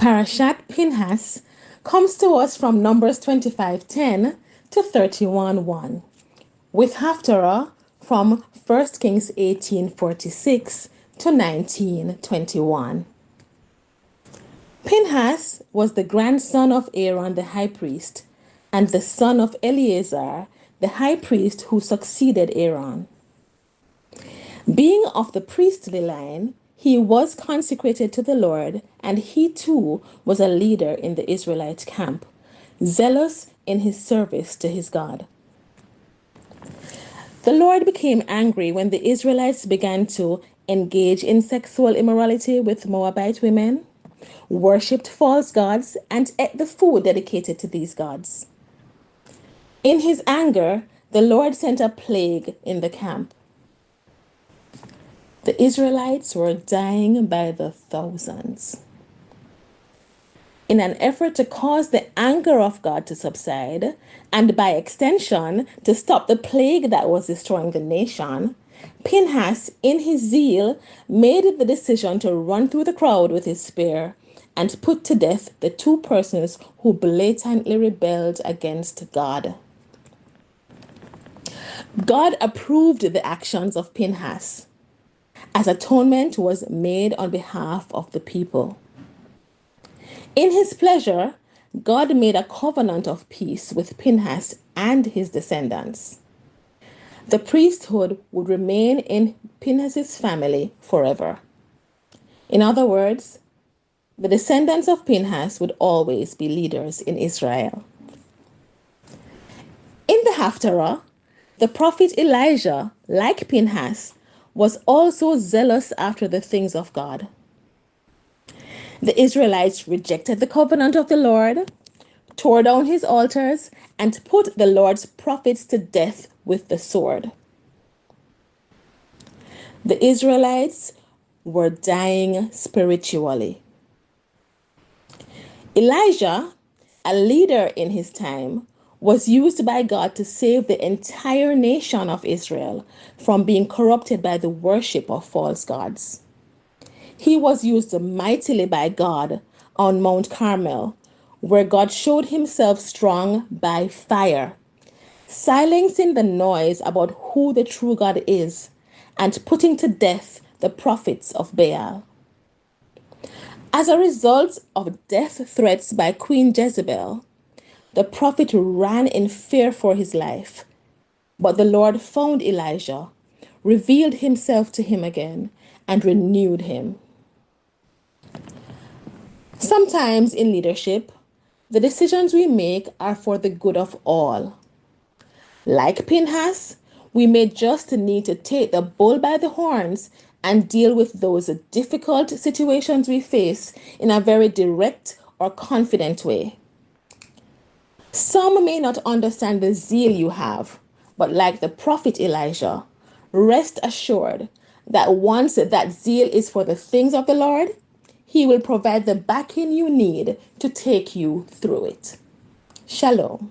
Parashat Pinchas comes to us from Numbers 25:10 to 31:1, with Haftarah from 1 Kings 18:46 to 19:21. Pinchas was the grandson of Aaron the high priest and the son of Eleazar the high priest who succeeded Aaron. Being of the priestly line, he was consecrated to the Lord, and he too was a leader in the Israelite camp, zealous in his service to his God. The Lord became angry when the Israelites began to engage in sexual immorality with Moabite women, worshipped false gods, and ate the food dedicated to these gods. In his anger, the Lord sent a plague in the camp. The Israelites were dying by the thousands. In an effort to cause the anger of God to subside, and by extension to stop the plague that was destroying the nation, Pinchas, in his zeal, made the decision to run through the crowd with his spear and put to death the two persons who blatantly rebelled against God. God approved the actions of Pinchas, as atonement was made on behalf of the people. In his pleasure, God made a covenant of peace with Pinchas and his descendants. The priesthood would remain in Pinchas' family forever. In other words, the descendants of Pinchas would always be leaders in Israel. In the Haftarah, the prophet Elijah, like Pinchas, was also zealous after the things of God. The Israelites rejected the covenant of the Lord, tore down his altars, and put the Lord's prophets to death with the sword. The Israelites were dying spiritually. Elijah, a leader in his time, was used by God to save the entire nation of Israel from being corrupted by the worship of false gods. He was used mightily by God on Mount Carmel, where God showed himself strong by fire, silencing the noise about who the true God is and putting to death the prophets of Baal. As a result of death threats by Queen Jezebel, the prophet ran in fear for his life. But the Lord found Elijah, revealed himself to him again, and renewed him. Sometimes in leadership, the decisions we make are for the good of all. Like Pinchas, we may just need to take the bull by the horns and deal with those difficult situations we face in a very direct or confident way. Some may not understand the zeal you have, but like the prophet Elijah, rest assured that once that zeal is for the things of the Lord, he will provide the backing you need to take you through it. Shalom.